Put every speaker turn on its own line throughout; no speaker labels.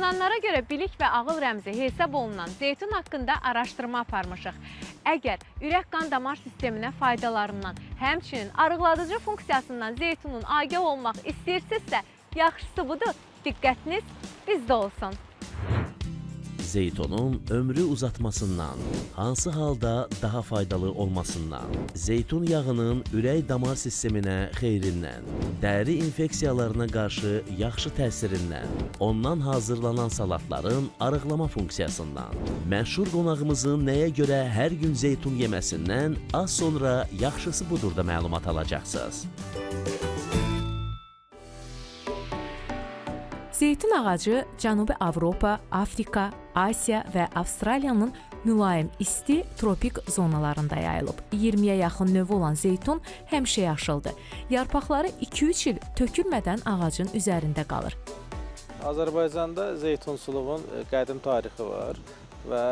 Yunanlara görə bilik və ağıl rəmzi hesab olunan zeytun haqqında araşdırma aparmışıq. Əgər ürək-qan damar sisteminə faydalarından, həmçinin arıqladıcı funksiyasından zeytunun agah olmaq istəyirsinizsə, yaxşısı budur, diqqətiniz bizdə olsun.
Zeytunun ömrü uzatmasından, hansı halda daha faydalı olmasından, zeytun yağının ürək-damar sisteminə xeyrindən, dəri infeksiyalarına qarşı yaxşı təsirindən, ondan hazırlanan salatların arıqlama funksiyasından, məşhur qonağımızın nəyə görə hər gün zeytun yeməsindən az sonra yaxşısı budur da məlumat alacaqsınız.
Zeytun ağacı Cənubi Avropa, Afrika, Asiya və Avstraliyanın mülayim isti tropik zonalarında yayılıb. 20-yə yaxın növü olan zeytun həmişə yaşıldır. Yarpaqları 2-3 il tökülmədən ağacın üzərində qalır.
Azərbaycanda zeytunsuluğun qədim tarixi var və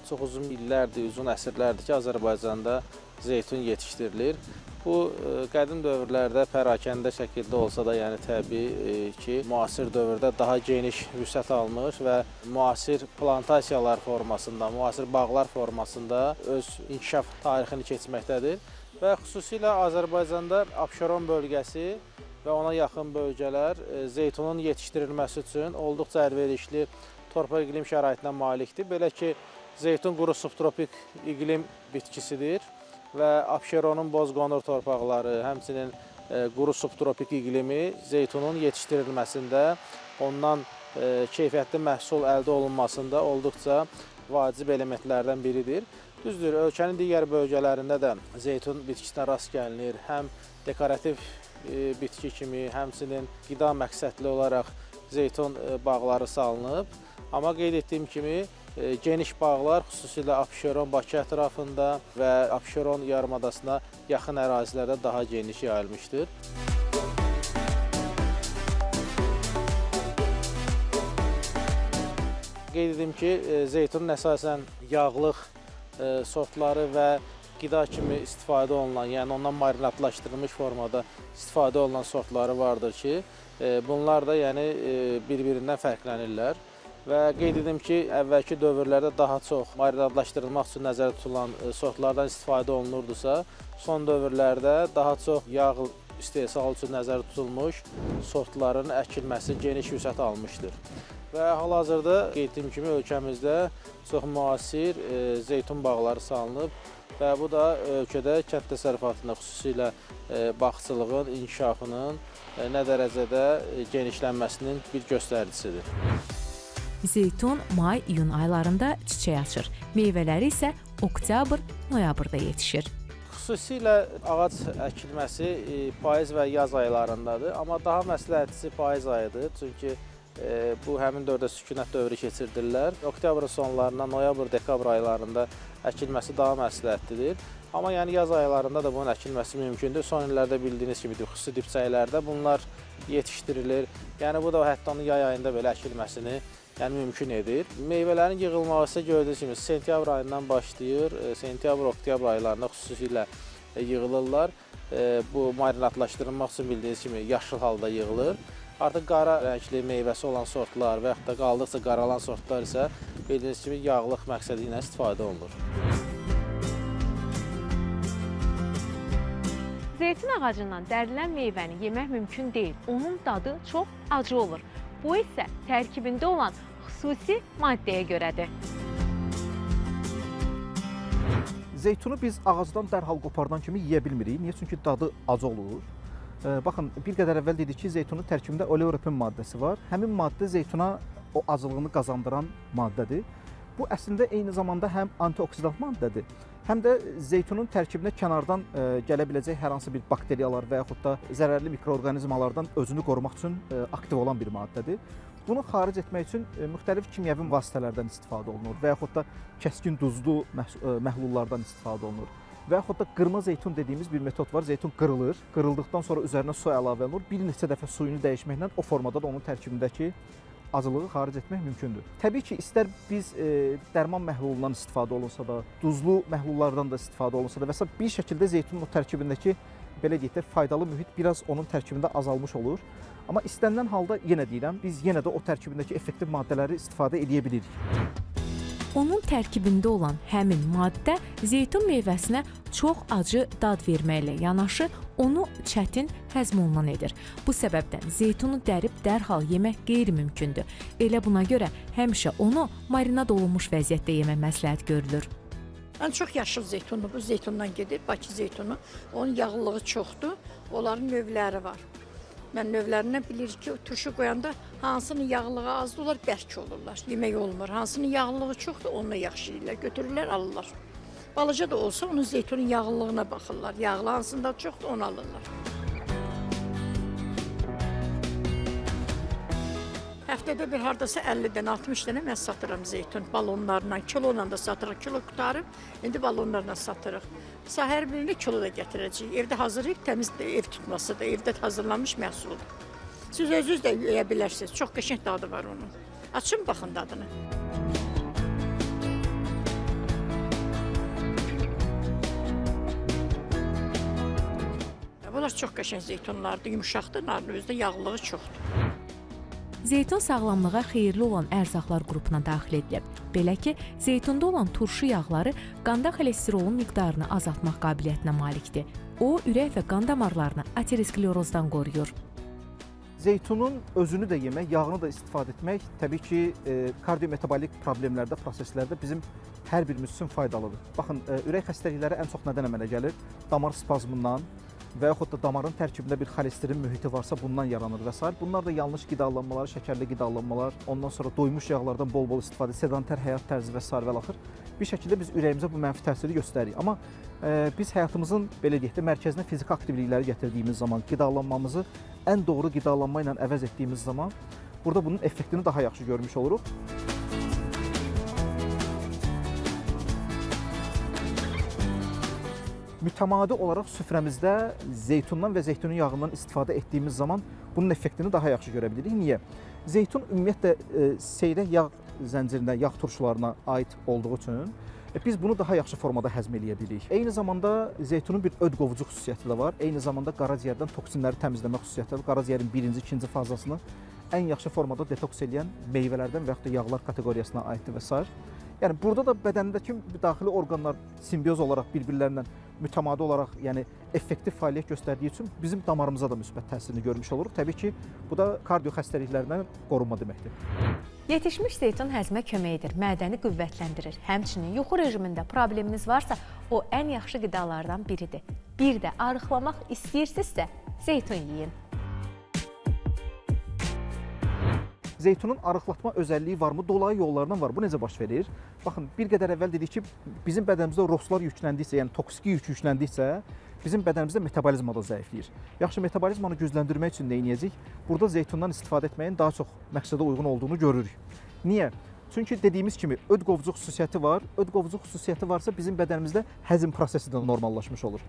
çox uzun illərdir, uzun əsrlərdir ki, Azərbaycanda zeytun yetişdirilir. Bu, qədim dövrlərdə pərakəndə şəkildə olsa da, yəni təbii ki, müasir dövrdə daha geniş vüsət almış və müasir plantasiyalar formasında, müasir bağlar formasında öz inkişaf tarixini keçməkdədir. Və xüsusilə Azərbaycanda Abşeron bölgəsi və ona yaxın bölgələr zeytunun yetişdirilməsi üçün olduqca əlverişli torpaq iqlim şəraitinə malikdir. Belə ki, zeytun quru subtropik iqlim bitkisidir və Abşeronun bozqonur torpaqları, həmçinin quru subtropik iqlimi zeytunun yetişdirilməsində, ondan keyfiyyətli məhsul əldə olunmasında olduqca vacib elementlərdən biridir. Düzdür, ölkənin digər bölgələrində də zeytun bitkisinə rast gəlinir. Həm dekorativ bitki kimi, həmçinin qida məqsədli olaraq zeytun bağları salınıb. Amma qeyd etdiyim kimi, geniş bağlar xüsusilə Abşeron Bakı ətrafında və Abşeron yarımadasına yaxın ərazilərdə daha geniş yayılmışdır. Qeyd edim ki, zeytunun əsasən yağlıq sortları və qida kimi istifadə olunan, yəni ondan marinatlaşdırılmış formada istifadə olunan sortları vardır ki, bunlar da yəni bir-birindən fərqlənirlər. Və qeyd edim ki, əvvəlki dövrlərdə daha çox marinatlaşdırılmaq üçün nəzərdə tutulan sortlardan istifadə olunurdusa, son dövrlərdə daha çox yağ istehsalı üçün nəzərdə tutulmuş sortların əkilməsi geniş vüsət almışdır. Və hal-hazırda qeyd etdiyim kimi ölkəmizdə çox müasir zeytun bağları salınıb və bu da ölkədə kənd təsərrüfatında xüsusilə bağçılığın, inkişafının nə dərəcədə genişlənməsinin bir göstəricisidir.
Zeytun may-iyun aylarında çiçək açır. Meyvələri isə oktyabr-noyabrda yetişir.
Xüsusilə ağac əkilməsi payız və yaz aylarındadır, amma daha məsləhətlisi payız ayıdır. Çünki bu həmin dövrdə sükunət dövrü keçirdirlər. Oktyabrın sonlarından noyabr-dekabr aylarında əkilməsi daha məsləhətlidir. Amma yəni yaz aylarında da bunun əkilməsi mümkündür. Son illərdə bildiyiniz kimi xüsusi dibçəklərdə bunlar yetişdirilir. Yəni bu da hətta onun yay ayında belə əkilməsini mümkün edir. Meyvələrin yığılması isə gördüyünüz kimi sentyabr ayından başlayır. Sentyabr-oktyabr aylarında xüsusilə yığılırlar. Bu marinatlaşdırılmaq üçün bildiyiniz kimi yaşıl halda yığılır. Artıq qara rəngli meyvəsi olan sortlar və yaxud da qaldıqca qaralan sortlar isə bildiyiniz kimi yağlıq məqsədi ilə istifadə olunur.
Zeytun ağacından dərilən meyvəni yemək mümkün deyil. Onun dadı çox acı olur. Bu isə tərkibində olan xüsusi maddəyə görədir.
Zeytunu biz ağacdan dərhal qopardan kimi yeyə bilmirik. Niyə? Çünki dadı acı olur. Baxın, bir qədər əvvəl dedik ki, zeytunun tərkibində oleorepen maddəsi var. Həmin maddə zeytuna o acılığını qazandıran maddədir. Bu əslində eyni zamanda həm antioksidant maddədir, həm də zeytunun tərkibinə kənardan gələ biləcək hər hansı bir bakteriyalar və yaxud da zərərli mikroorqanizmalardan özünü qorumaq üçün aktiv olan bir maddədir. Bunu xaric etmək üçün müxtəlif kimyəvi vasitələrdən istifadə olunur və yaxud da kəskin duzlu məhlullardan istifadə olunur. Və yaxud da qırma zeytun dediyimiz bir metod var. Zeytun qırılır, qırıldıqdan sonra üzərinə su əlavə olunur. Bir neçə dəfə suyunu dəyişməklə o formada da onun tərkibindəki acılığı xaric etmək mümkündür. Təbii ki, istər biz dərman məhlulundan istifadə olunsa da, duzlu məhlullardan da istifadə olunsa da və s. bir şəkildə zeytunun o tərkibindəki belə deyək də faydalı mühit biraz onun tərkibində azalmış olur. Amma istənilən halda yenə deyirəm, biz yenə də o tərkibindəki effektiv maddələri istifadə edə bilirik.
Onun tərkibində olan həmin maddə zeytun meyvəsinə çox acı dad verməklə yanaşı, onu çətin həzm olunan edir. Bu səbəbdən zeytunu dərib dərhal yemək qeyri-mümkündür. Elə buna görə həmişə onu marinad olunmuş vəziyyətdə yemək məsləhət görülür.
Ən çox yaşıl zeytundur, bu zeytundan gedir, Bakı zeytunu. Onun yağlılığı çoxdur, onların növləri var. Mən növlərindən bilirik ki, turşu qoyanda hansının yağlılığı azdır, onlar bərk olurlar, yemək olmur. Hansının yağlılığı çoxdur, onu yaxşı yeyirlər, götürürlər, alırlar. Balaca da olsa onun zeytunun yağlılığına baxırlar, yağlı hansında çoxdur, onu alırlar. Həftədə bir hardasa 50-dən 60 dənə mən satıram zeytun balonlarla, kilola da satırıq, kilo qutarıb, indi balonlarla satırıq. Hər birini kilo da gətirəcəyik. Evdə hazırlayıb təmiz ev tutmasıdır, evdə hazırlanmış məhsuldur. Siz özünüz də yeyə bilərsiniz, çox qəşəng dadı var onun. Açın, baxın dadını. Bunlar çox qəşəng zeytunlardır, yumuşaqdır, narın özdə yağlılığı çoxdur.
Zeytun sağlamlığa xeyirli olan ərzaqlar qrupuna daxil edilib. Belə ki, zeytunda olan turşu yağları qanda xolesterolun miqdarını azaltmaq qabiliyyətinə malikdir. O, ürək və qan damarlarını aterosklerozdan qoruyur.
Zeytunun özünü də yemək, yağını da istifadə etmək təbii ki, kardiometabolik problemlərdə, proseslərdə bizim hər birimiz üçün faydalıdır. Baxın, ürək xəstəlikləri ən çox nədən əmələ gəlir? Damar spazmından və yaxud da damarın tərkibində bir xolesterin mühiti varsa bundan yaranır və s. Bunlar da yanlış qidalanmalar, şəkərli qidalanmalar, ondan sonra doymuş yağlardan bol-bol istifadə, sedanter həyat tərzi və s. və l. Bir şəkildə biz ürəyimizə bu mənfi təsiri göstəririk. Amma biz həyatımızın, belə deyək də, mərkəzinə fiziki aktivlikləri gətirdiyimiz zaman, qidalanmamızı ən doğru qidalanma ilə əvəz etdiyimiz zaman burada bunun effektini daha yaxşı görmüş oluruq. Mütəmadi olaraq süfrəmizdə zeytundan və zeytunun yağından istifadə etdiyimiz zaman bunun effektini daha yaxşı görə bilirik. Niyə? Zeytun ümumiyyətlə seyrək yağ zəncirinə, yağ turşularına aid olduğu üçün biz bunu daha yaxşı formada həzm eləyə bilirik. Eyni zamanda zeytunun bir öd qovucu xüsusiyyəti də var. Eyni zamanda qaraciyərdən toksinləri təmizləmə xüsusiyyəti var. Qaraciyərin birinci, ikinci fazasını ən yaxşı formada detoks eləyən meyvələrdən və yaxud da yağlar kateqoriyasına aiddir və s. Yəni burada da bədəndəki daxili orqanlar simbioz olaraq bir-birlərindən mütəmadi olaraq, yəni effektiv fəaliyyət göstərdiyi üçün bizim damarımıza da müsbət təsirini görmüş oluruq. Təbii ki, bu da kardio xəstəliklərindən qorunma deməkdir.
Yetişmiş zeytun həzmə kömək edir, mədəni qüvvətləndirir. Həmçinin yuxu rejimində probleminiz varsa, o ən yaxşı qidalardan biridir. Bir də arıqlamaq istəyirsinizsə, zeytun yeyin.
Zeytunun arıqlatma özəlliyi varmı? Dolayı yollarından var. Bu necə baş verir? Baxın, bir qədər əvvəl dedik ki, bizim bədənimizdə ROSlar yükləndikcə, yəni toksiki yük yükləndikcə, bizim bədənimizdə metabolizma da zəifləyir. Yaxşı metabolizmanı gücləndirmək üçün nə edəcəyik? Burada zeytundan istifadə etməyin daha çox məqsədə uyğun olduğunu görürük. Niyə? Çünki dediyimiz kimi öd qovucu xüsusiyyəti var. Öd qovucu xüsusiyyəti varsa bizim bədənimizdə həzm prosesi də normallaşmış olur.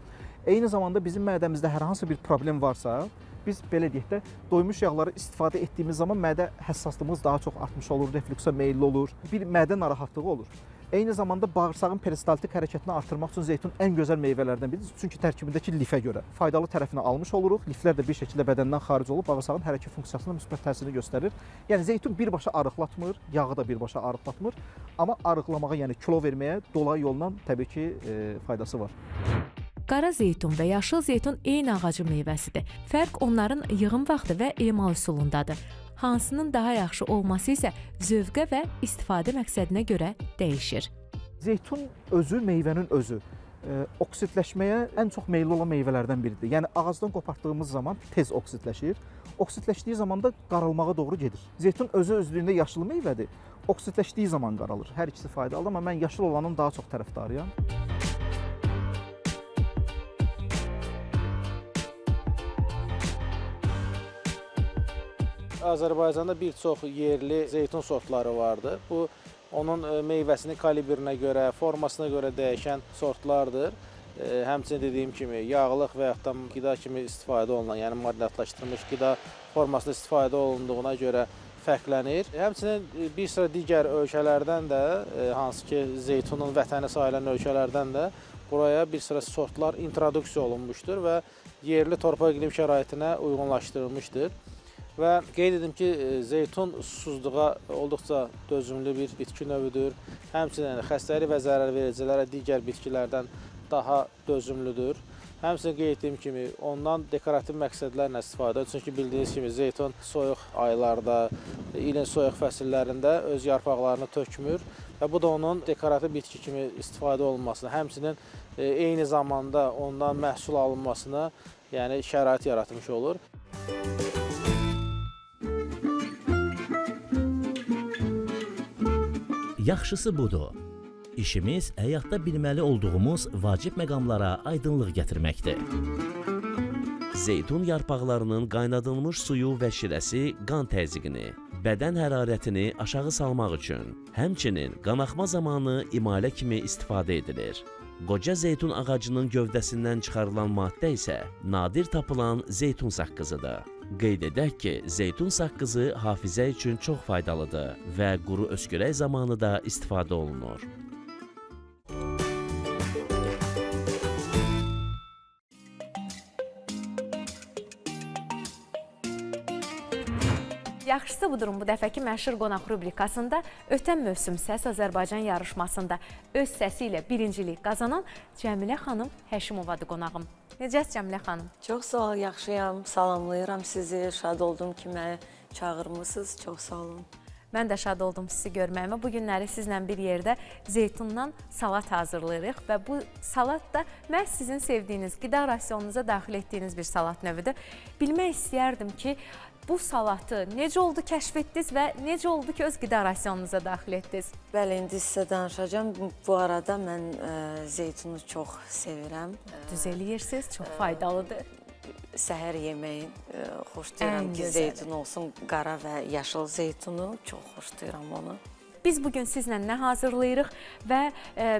Eyni zamanda bizim mədəmizdə hər hansı bir problem varsa, biz belə deyək də doymuş yağları istifadə etdiyimiz zaman mədə həssaslığımız daha çox artmış olur, reflüksə meyilli olur, bir mədə narahatlığı olur. Eyni zamanda bağırsağın peristaltik hərəkətini artırmaq üçün zeytun ən gözəl meyvələrdən biridir. Çünki tərkibindəki lifə görə faydalı tərəfini almış oluruq. Liflər də bir şəkildə bədəndən xaric olub bağırsağın hərəkət funksiyasına müsbət təsirini göstərir. Yəni zeytun birbaşa arıqlatmır, yağı da birbaşa arıqlatmır. Amma arıqlamağa, yəni kilo verməyə dolayı yolla təbii ki, faydası var.
Qara zeytun və yaşıl zeytun eyni ağacın meyvəsidir. Fərq onların yığım vaxtı və emal üsulundadır. Hansının daha yaxşı olması isə zövqə və istifadə məqsədinə görə dəyişir.
Zeytun özü, meyvənin özü oksidləşməyə ən çox meyilli olan meyvələrdən biridir. Yəni ağacdan qopartdığımız zaman tez oksidləşir. Oksidləşdiyi zaman da qaralmağa doğru gedir. Zeytun özü-özlüyündə yaşıl meyvədir. Oksidləşdiyi zaman qaralır. Hər ikisi faydalıdır, amma mən yaşıl olanın daha çox tərəfdarıyam.
Azərbaycanda bir çox yerli zeytun sortları vardır. Bu, onun meyvəsinin kalibrinə görə, formasına görə dəyişən sortlardır. Həmçinin dediyim kimi, yağlıq və yaxud da qida kimi istifadə olunan, yəni marinatlaşdırılmış qida formasında istifadə olunduğuna görə fərqlənir. Həmçinin bir sıra digər ölkələrdən də, hansı ki, zeytunun vətəni sayılan ölkələrdən də buraya bir sıra sortlar introduksiya olunmuşdur və yerli torpaq iqlim şəraitinə uyğunlaşdırılmışdır. Və qeyd edim ki, zeytun susuzluğa olduqca dözümlü bir bitki növüdür. Həmçinin xəstəlik və zərərvericilərə digər bitkilərdən daha dözümlüdür. Həmçinin qeyd etdiyim kimi, ondan dekorativ məqsədlərlə istifadə edir. Çünki bildiyiniz kimi, zeytun soyuq aylarda, ilin soyuq fəsillərində öz yarpaqlarını tökmür və bu da onun dekorativ bitki kimi istifadə olunmasına, həmçinin eyni zamanda ondan məhsul alınmasına, yəni şərait yaratmış olur.
Yaxşısı budur. İşimiz həyatda bilməli olduğumuz vacib məqamlara aydınlıq gətirməkdir. Zeytun yarpaqlarının qaynadılmış suyu və şirəsi qan təzyiqini, bədən hərarətini aşağı salmaq üçün, həmçinin qanaxma zamanı imalə kimi istifadə edilir. Qoca zeytun ağacının gövdəsindən çıxarılan maddə isə nadir tapılan zeytun saqqızıdır. Qeyd edək ki, zeytun saqqızı hafizə üçün çox faydalıdır və quru öskürək zamanı da istifadə olunur.
Yaxşısı budurum bu dəfəki məşhur qonaq rubrikasında ötən mövsüm Səs Azərbaycan yarışmasında öz səsi ilə birincilik qazanan Cəmilə xanım Həşimovadır qonağım. Necəsiz Cəmilə xanım?
Çox sağ ol, yaxşıyam. Salamlayıram sizi. Şad oldum ki, məni çağırmısınız. Çox sağ olun.
Mən də şad oldum sizi görməyimə. Bu günləri sizlə bir yerdə zeytundan salat hazırlayırıq və bu salat da məhz sizin sevdiyiniz, qida rasionunuza daxil etdiyiniz bir salat növüdür. Bilmək istəyərdim ki, bu salatı necə oldu kəşf etdiniz və necə oldu ki, öz qida rasionunuza daxil etdiniz?
Bəli, indi sizə danışacağım. Bu arada mən zeytunu çox sevirəm.
Düz eləyirsiniz, çox faydalıdır.
Səhər yeməyi xoşlayıram ki, zeytun olsun, qara və yaşıl zeytunu. Çox xoşlayıram onu.
Biz bugün sizlə nə hazırlayırıq və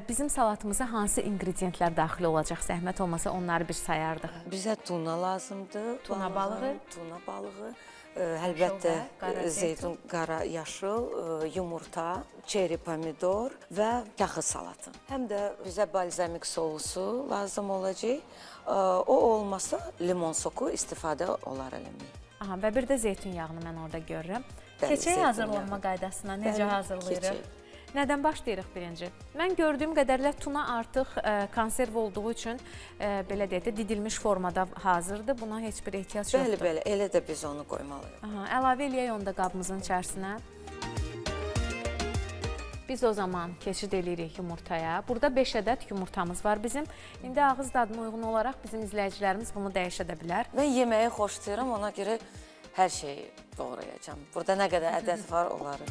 bizim salatımıza hansı ingredientlər daxil olacaq? Zəhmət olmasa onları bir sayardıq.
Bizə tuna lazımdır.
Tuna balığı.
Tuna balığı. Əlbəttə, zeytun, qara, yaşıl, yumurta, çeri pomidor və yaxı salatı. Həm də bizə balzamik sousu lazım olacaq. O olmasa limon soku istifadə olar eləmək.
Aha, və bir də zeytun yağını mən orada görürəm.
Bəli,
Keçək hazırlanma qaydasına, necə hazırlayırıq? Nədən başlayırıq birinci? Mən gördüyüm qədərlə tuna artıq konserv olduğu üçün belə deyək də didilmiş formada hazırdır. Buna heç bir ehtiyac yoxdur.
Bəli, elə də biz onu qoymalıyıq.
Aha, əlavə eləyək onu da qabımızın içərisinə. Biz o zaman keçid eləyirik yumurtaya. Burada 5 ədəd yumurtamız var bizim. İndi ağız dadına uyğun olaraq bizim izləyicilərimiz bunu dəyişə də bilər.
Mən yeməyi xoşlayıram, ona görə hər şeyi doğrayacağam. Burada nə qədər ədəd var, onları.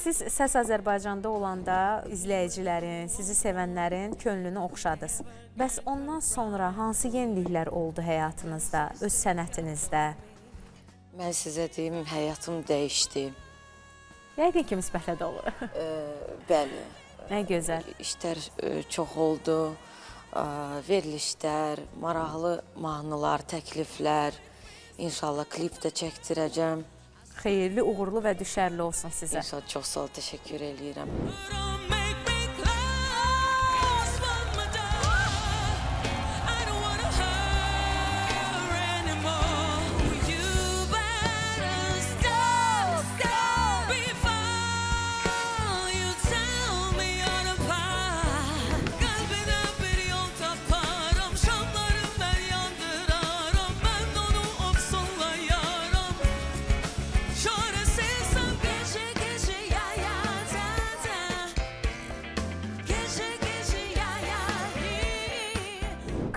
Siz Səs Azərbaycanda olanda izləyicilərin, sizi sevənlərin könlünü oxşadınız. Bəs ondan sonra hansı yeniliklər oldu həyatınızda, öz sənətinizdə?
Mən sizə deyim, həyatım dəyişdi.
Yəqin ki, müsbətlə dolu.
Bəli.
Nə gözəl.
İşlər çox oldu, verilişlər, maraqlı mahnılar, təkliflər, inşallah klip də çəkdirəcəm.
Xeyirli, uğurlu və düşərli olsun sizə.
İnşallah, çox sağ ol, təşəkkür eləyirəm.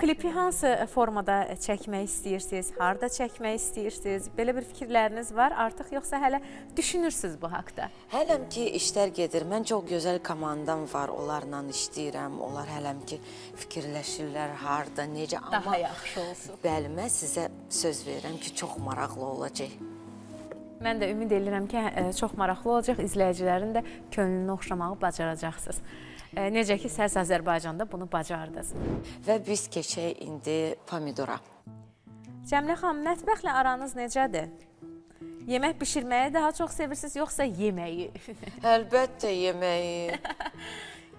Klipi hansı formada çəkmək istəyirsiniz, harda çəkmək istəyirsiniz? Belə bir fikirləriniz var artıq, yoxsa hələ düşünürsünüz bu haqda?
Hələm ki, işlər gedir. Mən çox gözəl komandam var, onlarla işləyirəm. Onlar hələm ki, fikirləşirlər harda, necə.
Daha yaxşı olsun.
Bəli, mən sizə söz verirəm ki, çox maraqlı olacaq.
Mən də ümid edirəm ki, çox maraqlı olacaq, izləyicilərin də könlünü oxşamağı bacaracaqsınız. Necə ki, Səs Azərbaycanda bunu bacardınız.
Və biz keçək indi pomidora.
Cəmilə xanım, mətbəxlə aranız necədir? Yemək bişirməyi daha çox sevirsiniz, yoxsa yeməyi?
Əlbəttə yeməyi.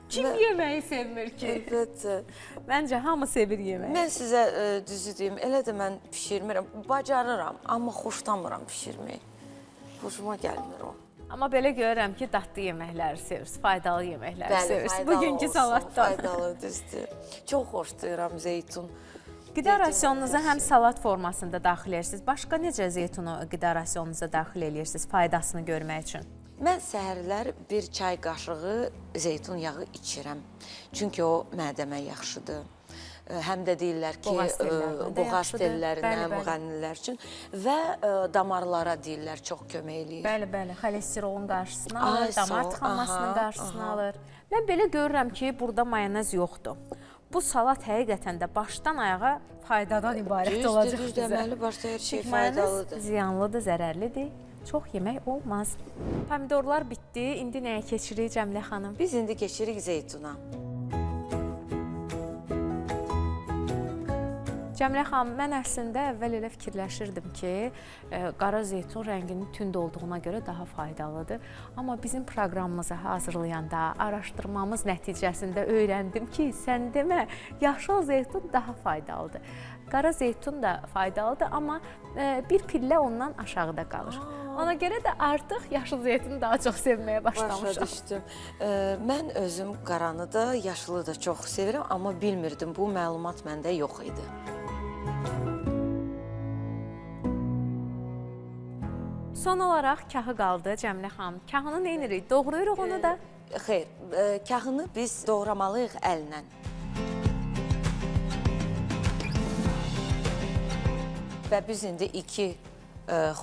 Kim yeməyi sevmir ki?
Əlbəttə.
Məncə hamı sevir yeməyi.
Mən sizə düzü deyim, elə də mən bişirmirəm. Bacarıram, amma xoşlamıram bişirməyi. Xoşuma gəlmir o.
Amma belə görürəm ki, dadlı yeməkləri sevirsiniz, faydalı yeməkləri sevirsiniz.
Faydalı
Bugünkü
olsun,
salatdan.
faydalı düzdür. Çox xoşlayıram zeytun.
Qida rasionunuza həm salat formasında daxil edirsiniz. Başqa necə zeytunu qida rasionunuza daxil edirsiniz faydasını görmək üçün?
Mən səhərlər bir çay qaşığı zeytun yağı içirəm. Çünki o mədəmə yaxşıdır. Həm də deyirlər ki, boğaz tellərinə, müğənnilər üçün və damarlara deyirlər çox kömək eləyir.
Bəli, bəli, xolesterolun qarşısını alır, damar tıxanmasının qarşısını alır. Mən belə görürəm ki, burada mayonez yoxdur. Bu salat həqiqətən də başdan ayağa faydadan ibarət olacaq bizə.
Deməli, başda hər şey
mayonez
faydalıdır.
ziyanlıdır, zərərlidir. Çox yemək olmaz. Pomidorlar bitdi. İndi nəyə keçirik Cəmilə xanım?
Biz indi keçirik zeytuna.
Cəmilə xanım, mən əslində əvvəl elə fikirləşirdim ki, qara zeytun rənginin tünd olduğuna görə daha faydalıdır. Amma bizim proqramımızı hazırlayanda, araşdırmamız nəticəsində öyrəndim ki, sən demə, yaşıl zeytun daha faydalıdır. Qara zeytun da faydalıdır, amma bir pillə ondan aşağıda qalır. Ona görə də artıq yaşıl zeytunu daha çox sevməyə başlamışam.
Başa düşdüm. Mən özüm qaranı da, yaşılı da çox sevirəm, amma bilmirdim. Bu məlumat məndə yox idi.
Son olaraq kahı qaldı Cəmilə xanım. Kahını nə edirik? Doğrayırıq onu da?
Xeyr, kahını biz doğramalıyıq əllə. Və biz indi 2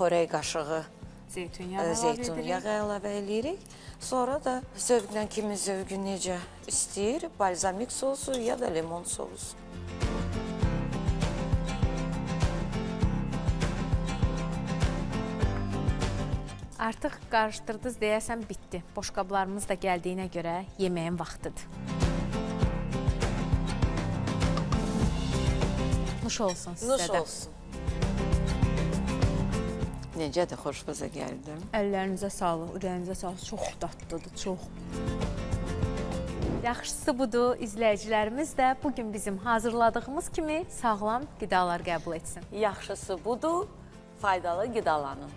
xörək qaşığı
Zeytun
yağı əlavə edirik. Sonra da zövqlə kimin zövqü necə istəyir, balzamik sosu ya da limon sosu.
Artıq qarışdırdınız deyəsən bitdi. Boşqablarımız da gəldiyinə görə yeməyin vaxtıdır. Nuş olsun sizə də.
Nuş olsun. Necə də xoşbaza gəldim.
Əllərinizə sağlıq, ürəyinizə sağlıq. Çox dadlıdır, çox. Yaxşısı budur, izləyicilərimiz də bugün bizim hazırladığımız kimi sağlam qidalar qəbul etsin.
Yaxşısı budur, faydalı qidalanın.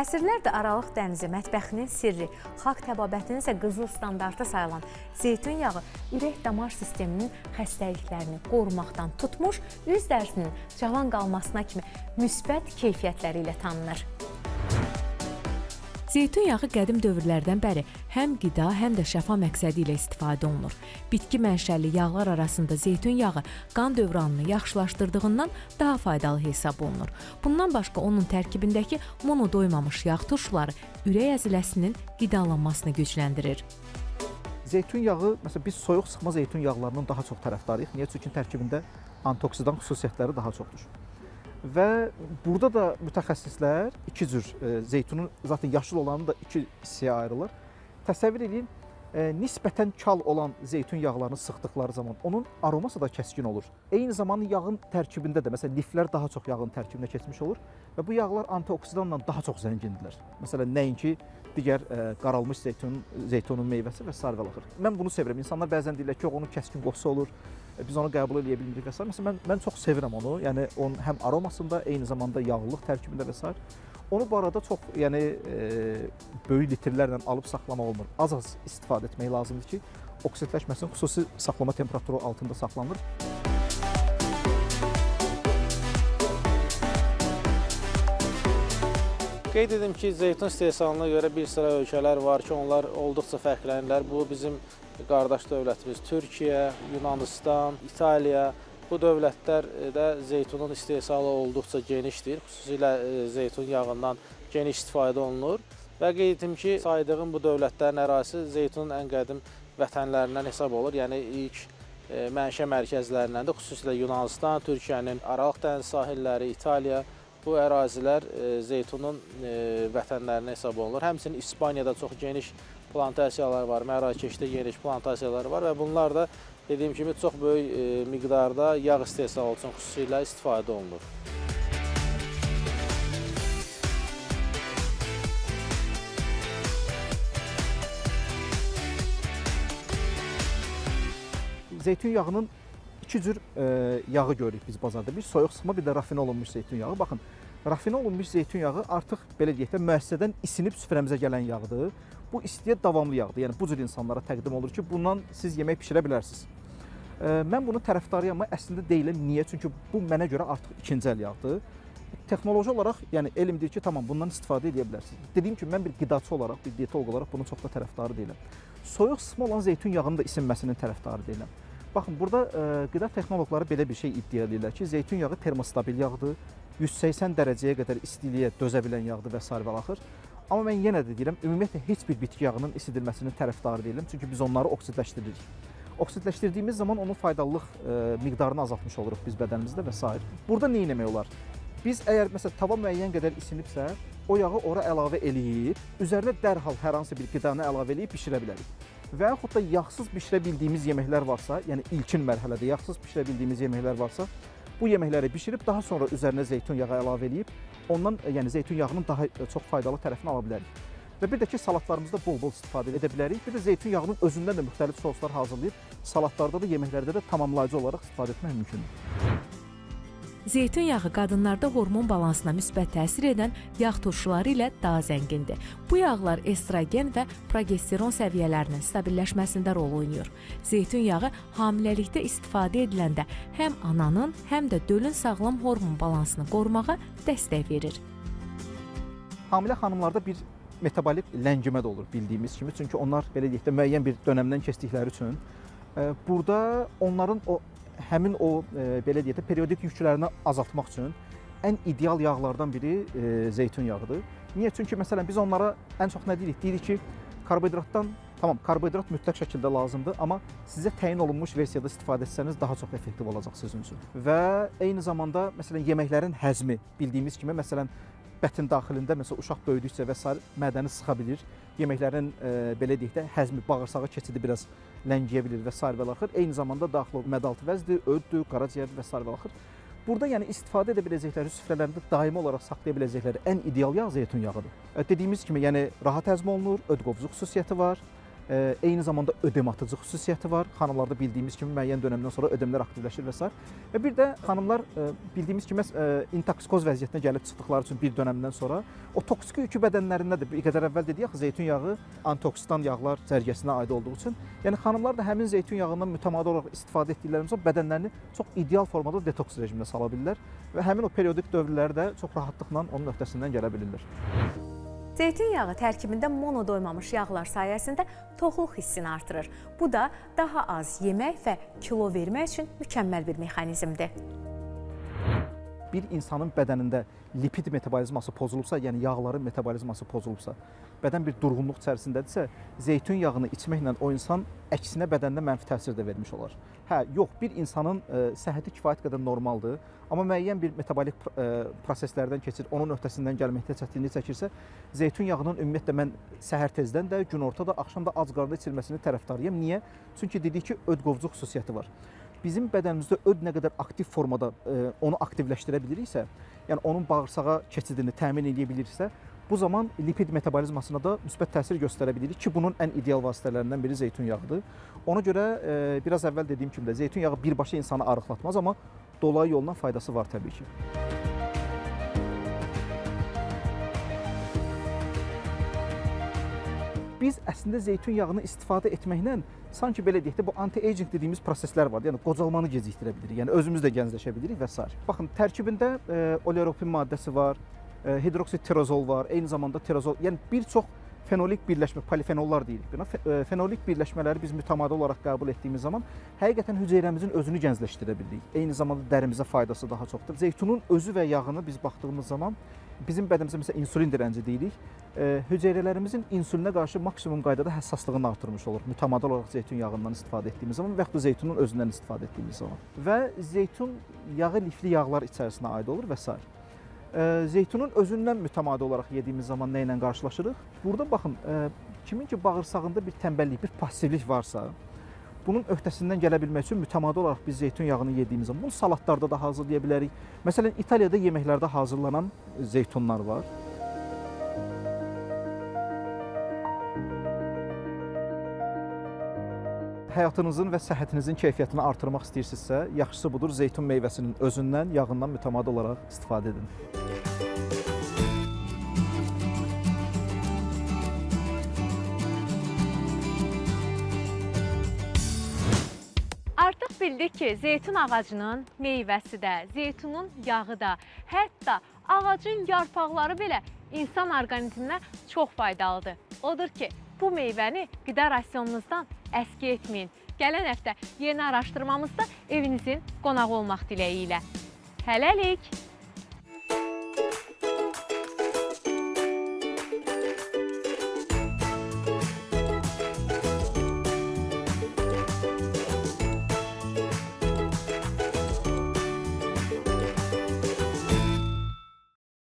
Əsrlərdir Aralıq dənizi mətbəxinin sirri, xalq təbabətinin isə qızıl standartı sayılan zeytun yağı ürək-damar sisteminin xəstəliklərini qorumaqdan tutmuş, üz dərisinin cavan qalmasına kimi müsbət keyfiyyətləri ilə tanınır. Zeytun yağı qədim dövrlərdən bəri həm qida, həm də şəfa məqsədi ilə istifadə olunur. Bitki mənşəli yağlar arasında zeytun yağı qan dövranını yaxşılaşdırdığından daha faydalı hesab olunur. Bundan başqa onun tərkibindəki monodoymamış yağ turşuları ürək əziləsinin qidalanmasını gücləndirir.
Zeytun yağı, məsələn, biz soyuq sıxma zeytun yağlarının daha çox tərəfdarıyıq. Niyə? Çünki tərkibində antioksidan xüsusiyyətləri daha çoxdur. Və burada da mütəxəssislər 2 cür zeytunun, zaten yaşıl olanı da 2 hissəyə ayrılır. Təsəvvür edin, nisbətən kal olan zeytun yağlarını sıxdıqları zaman onun aroması da kəskin olur. Eyni zamanda yağın tərkibində də, məsələn, liflər daha çox yağın tərkibinə keçmiş olur və bu yağlar antioksidanla daha çox zəngindirlər. Məsələn, nəinki digər qaralmış zeytunun meyvəsi və s. Mən bunu sevirəm. İnsanlar bəzən deyirlər ki, onun kəskin qoxusu olur, biz onu qəbul edə bilmirik və s. Məsələn, mən çox sevirəm onu. Yəni, onun həm aromasında, eyni zamanda yağlılıq tərkibində və s. Onu bu arada çox, yəni, böyük litrlərlə alıb saxlamaq olmur. Az-az istifadə etmək lazımdır ki, oksidləşməsin, xüsusi saxlama temperaturu altında saxlanır.
Qeyd edim ki, zeytun istehsalına görə bir sıra ölkələr var ki, onlar olduqca fərqlənirlər. Bu bizim qardaş dövlətimiz Türkiyə, Yunanistan, İtaliya. Bu dövlətlərdə zeytunun istehsalı olduqca genişdir. Xüsusilə zeytun yağından geniş istifadə olunur. Və qeyd edim ki, saydığım bu dövlətlərin ərazisi zeytunun ən qədim vətənlərindən hesab olur. Yəni ilk mənşə mərkəzlərindəndir. Xüsusilə Yunanistan, Türkiyənin Aralıq dəniz sahilləri, İtaliya. Bu ərazilər zeytunun vətənlərinə hesab olunur. Həmçinin İspaniyada çox geniş plantasiyalar var, Mərakeşdə geniş plantasiyalar var və bunlar da dediyim kimi çox böyük miqdarda yağ istehsalı üçün xüsusilə istifadə olunur.
zeytun yağının iki cür yağı görürük biz bazarda. Bir soyuq sıxma, bir də rafinə olunmuş zeytun yağı. Baxın, rafinə olunmuş zeytun yağı artıq belə deyək də müəssisədən isinib süfrəmizə gələn yağdır. Bu istiyə davamlı yağdır. Yəni bu cür insanlara təqdim olur ki, bundan siz yemək bişirə bilərsiniz. Mən bunun tərəfdarıyam, amma əslində deyiləm. Niyə? Çünki bu mənə görə artıq ikinci əl yağdır. Texnoloji olaraq, yəni elm deyir ki, tamam bundan istifadə edə bilərsiniz. Dediyim kimi mən bir qidaçı olaraq, bir diyetoloq olaraq bunun çox da tərəfdarı deyiləm. Soyuq sıxma olan zeytun yağının da isinməsinin tərəfdarı deyiləm. Baxın, burada qida texnoloqları belə bir şey iddia edirlər ki, zeytun yağı termostabil yağdır, 180 dərəcəyə qədər istiliyə dözə bilən yağdır və s. və axır. Amma mən yenə də deyirəm, ümumiyyətlə heç bir bitki yağının isidilməsinin tərəfdarı deyiləm, çünki biz onları oksidləşdiririk. Oksidləşdirdiyimiz zaman onun faydalılıq miqdarını azaltmış oluruq biz bədənimizdə və s. Burada nə etmək olar? Biz əgər məsələn tava müəyyən qədər isinibsə, o yağı ora əlavə eləyib, üzərinə dərhal hər hansı bir qidanı əlavə eləyib bişirə bilərik. Və yaxud da yağsız bişirə bildiyimiz yeməklər varsa, yəni ilkin mərhələdə yağsız bişirə bildiyimiz yeməklər varsa, bu yeməkləri bişirib daha sonra üzərinə zeytun yağı əlavə eləyib, ondan yəni zeytun yağının daha çox faydalı tərəfini ala bilərik. Və bir də ki, salatlarımızda bol-bol istifadə edə bilərik. Bir də zeytun yağının özündən də müxtəlif soslar hazırlayıb, salatlarda da, yeməklərdə də tamamlayıcı olaraq istifadə etmək mümkündür.
Zeytun yağı qadınlarda hormon balansına müsbət təsir edən yağ turşuları ilə daha zəngindir. Bu yağlar estrogen və progesteron səviyyələrinin stabilləşməsində rol oynayır. Zeytun yağı hamiləlikdə istifadə ediləndə həm ananın, həm də dölün sağlam hormon balansını qorumağa dəstək verir.
Hamilə xanımlarda bir metabolik ləngimə də olur bildiyimiz kimi. Çünki onlar belə deyək də müəyyən bir dönəmdən keçdikləri üçün burada onların həmin o belə deyək də periodik yüklərini azaltmaq üçün ən ideal yağlardan biri zeytun yağıdır. Niyə? Çünki məsələn biz onlara ən çox nə deyirik? Deyirik ki, karbohidratdan tamam, karbohidrat mütləq şəkildə lazımdır, amma sizə təyin olunmuş versiyada istifadə etsəniz daha çox effektiv olacaq sizin üçün. Və eyni zamanda məsələn yeməklərin həzmi bildiyimiz kimi məsələn bətin daxilində məsələn uşaq böyüdükcə və s. mədəni sıxa bilir. Yeməklərin belə deyək də həzmi, bağırsağa keçidi biraz ləngiyə bilir və s. və axır. Eyni zamanda daxil mədaltı vəzdir, öddür, qaraciyər və s. və axır. Burada yəni istifadə edə biləcəkləri süfrələrində daimi olaraq saxlaya biləcəkləri ən ideal yağ zeytun yağıdır. Dediyimiz kimi yəni rahat həzm olunur, ödqovucu xüsusiyyəti var. Eyni zamanda ödem atıcı xüsusiyyəti var. Xanımlarda bildiyimiz kimi müəyyən dönəmdən sonra ödemlər aktivləşir və s. Və bir də xanımlar bildiyimiz kimi intoksikoz vəziyyətinə gəlib çıxdıqları üçün bir dönəmdən sonra o toksik yükü bədənlərindədir. Bir qədər əvvəl dedik axı zeytun yağı antioksidan yağlar cərgəsinə aid olduğu üçün, yəni xanımlar da həmin zeytun yağından mütəmadi olaraq istifadə etdikləri zaman bədənlərini çox ideal formada detoks rejiminə sala bilirlər və həmin o periodik dövrləri də çox rahatlıqla onun öhdəsindən gələ bilirlər.
Zeytun yağı tərkibində monodoymamış yağlar sayəsində toxluq hissini artırır. Bu da daha az yemək və kilo vermək üçün mükəmməl bir mexanizmdir.
Bir insanın bədənində lipid metabolizması pozulubsa, yəni yağların metabolizması pozulubsa, bədən bir durğunluq içərisindədirsə, zeytun yağını içməklə o insan əksinə bədəndə mənfi təsir də vermiş olar. Hə, yox, bir insanın səhhəti kifayət qədər normaldır, amma müəyyən bir metabolik proseslərdən keçir, onun öhdəsindən gəlməkdə çətinlik çəkirsə, zeytun yağının ümumiyyətlə mən səhər tezdən də, günorta da, axşam da ac qarnında içilməsini tərəfdarıyam. Niyə? Çünki dedik ki, ödqovucu xüsusiyyəti var. Bizim bədənimizdə öd nə qədər aktiv formada onu aktivləşdirə biliriksə, yəni onun bağırsağa keçidini təmin edə bilirsə, bu zaman lipid metabolizmasına da müsbət təsir göstərə bilirik ki, bunun ən ideal vasitələrindən biri zeytun yağıdır. Ona görə biraz əvvəl dediyim kimi də zeytun yağı birbaşa insanı arıqlatmaz, amma dolayı yolla faydası var təbii ki. Biz əslində zeytun yağını istifadə etməklə sanki belə deyək də bu anti-aging dediyimiz proseslər var. Yəni qocalmanı gecikdirə bilirik. Yəni özümüz də gəncləşə bilirik və s. Baxın, tərkibində oleropin maddəsi var, hidroksitirozol var, eyni zamanda tirozol. Yəni bir çox fenolik birləşmə, polifenollar deyirik buna. Fenolik birləşmələri biz mütəmadi olaraq qəbul etdiyimiz zaman həqiqətən hüceyrəmizin özünü gəncləşdirə bilirik. Eyni zamanda dərimizə faydası daha çoxdur. Zeytunun özü və yağını biz baxdığımız zaman bizim bədənimizdə məsələn insulin dirənci deyirik. Hüceyrələrimizin insulinə qarşı maksimum qaydada həssaslığını artırmış olur. Mütəmadi olaraq zeytun yağından istifadə etdiyimiz zaman və yaxud da zeytunun özündən istifadə etdiyimiz zaman. Və zeytun yağı lifli yağlar içərisinə aid olur və s. Zeytunun özündən mütəmadi olaraq yediyimiz zaman nə ilə qarşılaşırıq? Burada baxın, kimin ki bağırsağında bir tənbəllik, bir passivlik varsa, bunun öhdəsindən gələ bilmək üçün mütəmadi olaraq biz zeytun yağını yediyimiz zaman bunu salatlarda da hazırlaya bilərik. Məsələn, İtaliyada yeməklərdə hazırlanan zeytunlar var. həyatınızın və səhhətinizin keyfiyyətini artırmaq istəyirsinizsə, yaxşısı budur zeytun meyvəsinin özündən, yağından mütəmadi olaraq istifadə edin.
Artıq bildik ki, zeytun ağacının meyvəsi də, zeytunun yağı da, hətta ağacın yarpaqları belə insan orqanizminə çox faydalıdır. Odur ki, bu meyvəni qida rasionunuzdan əski etməyin. Gələn həftə yeni araşdırmamızda evinizin qonağı olmaq diləyi ilə. Hələlik!